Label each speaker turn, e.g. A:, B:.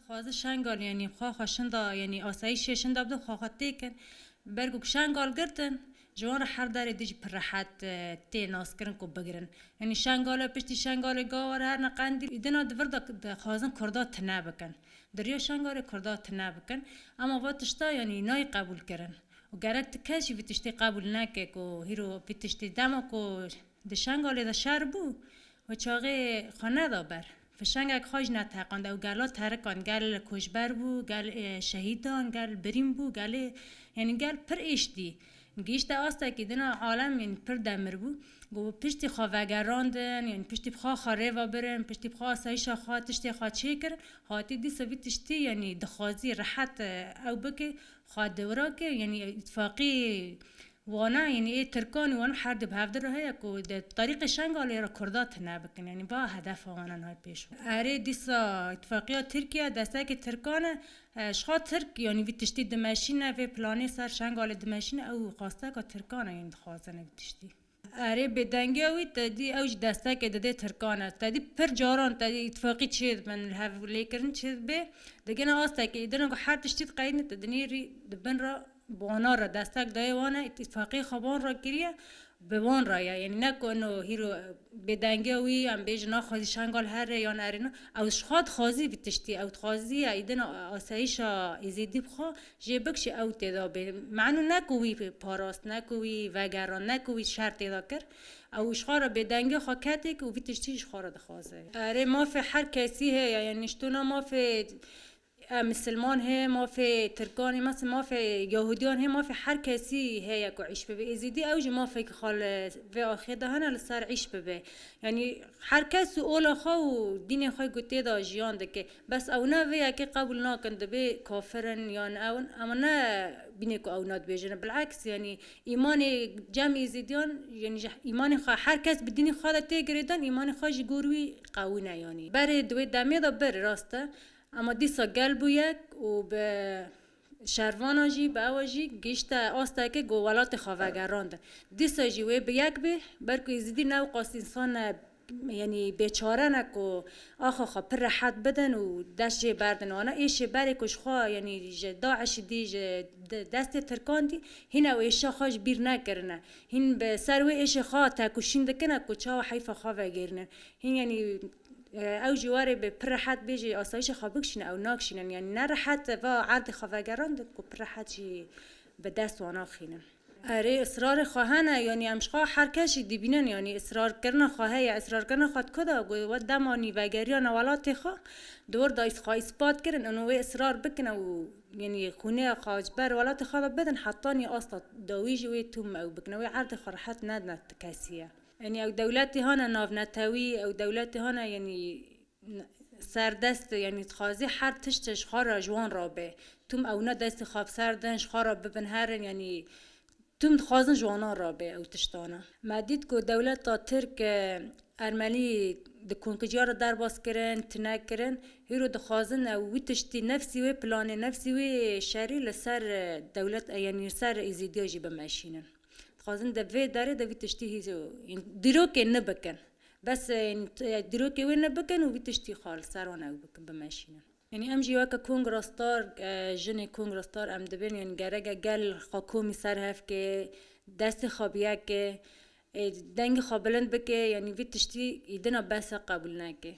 A: خواز شنگال یعنی خواه شندا یعنی آسایش شندا بده خواه تیکن برگو شنگال گرتن جوان هر داره دیج پر راحت تی ناس کرن کو بگیرن یعنی شنگال پشتی شنگال گاور هر نقندی ایدنا دورد خوازن کردا تنه بکن دریا شنگال کردا تنه بکن اما واتشتا یعنی نای قبول کرن و گرک تکشی ویتشتی قبول نکه کو هیرو ویتشتی دما کو دشنگال دا شر بو و چاقه خانه دا بر فشنگ خواج نتاقند او گلا ترکان گل کشبر بو گل شهیدان گل بریم بو گل یعنی گل پر اشتی گیشت آستا که دنا عالم یعنی پر دمر بو گو پشتی خواهگراندن یعنی پشتی بخواه خاره و برن پشتی بخواه سایش خواه تشتی خواه چه کرن هاتی دی سوی تشتی یعنی دخوازی راحت او بکه خواه دورا که یعنی اتفاقی وانا یعنی ای ترکانی وانا هر دو بهفده رو هیا که ده طریق شنگالی را کردات نبکن یعنی با هدف وانا نهای پیش اره دیسا اتفاقیا ترکیه دسته که ترکانه شخوا ترک یعنی وی تشتی دمشینه وی پلانه سر شنگال دمشینه او خواسته که ترکانه یعنی خوازنه وی تشتی اره بدنگی اوی تدی اوج دسته که دده ترکانه تدی پر جاران تدی اتفاقی چید من الهف لیکرن چید به دیگه نه آسته که ایدنه که هر تشتید قیدنه تدنی ری دبن را بوانا را دستک دای وانا اتفاقی خوابان را کریه به وان را یعنی نکو انو هیرو بدنگی وی ام بیج نا خوازی شنگال هر یا نرینا او شخواد خوازی بیتشتی او خوازی ایدن آسایش ازیدی بخوا جه بکش او تدا به معنو نکو وی پاراست نکو وی وگران نکو وی شرط تدا کر او شخوار بدنگی خوا کتی که وی تشتی شخوار دخوازه اره ما فی هر کسی هی یعنی نشتونا ما فی مسلمان هی ما في تركاني مثلا ما في يهوديان هي ما في هر كسي هي كو عيش ببي ازيدي اوج ما في خال في اخيده هنا لسر عيش ببي يعني هر كس اول خو دين خو گوتي دا جيان دك بس او نه ويا كي قبول ناكن دبي كافرن يعني او اما نه بينكو او ناد بيجن بالعكس يعني ايمان جمع ازيديان يعني ايمان خو هر كس بدين خاله تيگردن ايمان خو جگوروي قوونه يعني بر دوي دمه دا بر راسته اما دیسا گل بو یک و به شروان جی به اوجی گیشت آسته که گوالات خواهگران ده دیسا جی وی به یک به برکو ازیدی نو قاس انسان یعنی بیچاره نکو آخا خواه پر راحت بدن و دست جه بردن آنا ایش بری کش خواه یعنی جه داعش دی جه دست ترکان دی هین او ایشا خواهش بیر نکرنه هین به سر وی ایش خواه تاکوشین دکنه کچا و حیف خواه وگرنه هین یعنی او جواره به پر راحت بیجی آسایش خوابکشین او ناکشینن یعنی نه راحت و عرض خواهگران ده که پر راحت جی به دست وانا خینن اره اصرار خواهنه یعنی امشقا هر کشی دیبینن یعنی اصرار کرنا خواهه یا اصرار کرنا خواهد کده و دمانی وگریان ولات خواه دور دایست خواه اثبات کرن انو اصرار بکنه و یعنی خونه خواجبر ولات خواه بدن حتی نی اصلا داویجی وی توم او بکنه و عرض خواهد ندنه کسیه یعنی او دولتی هانا ناو نتاوی او دولتی هانا یعنی سردست یعنی تخازی هر تشتش خارا جوان را به توم او نه دست خواب سردنش خارا ببن هرن یعنی توم تخازن جوانان را به او تشتانا مدید که دولت تا ترک ارملی دکون کجار در باز کرن تنک کرن هیرو دخوازن او وی تشتی نفسی وی پلان نفسی وی شری لسر دولت یعنی سر ازیدیاجی بمشینن خازن دوی داره دوی تشتی هیزو دیرو که نبکن بس دیرو که وی نبکن و وی تشتی خال سران او بکن بمشینن یعنی ام جیوا که کنگراستار جن کنگراستار ام دبین یعنی گرگه گل حکومی سر هف که دست خوابیه که دنگ خوابلند بکه یعنی وی تشتی ایدنا بس قبول نکه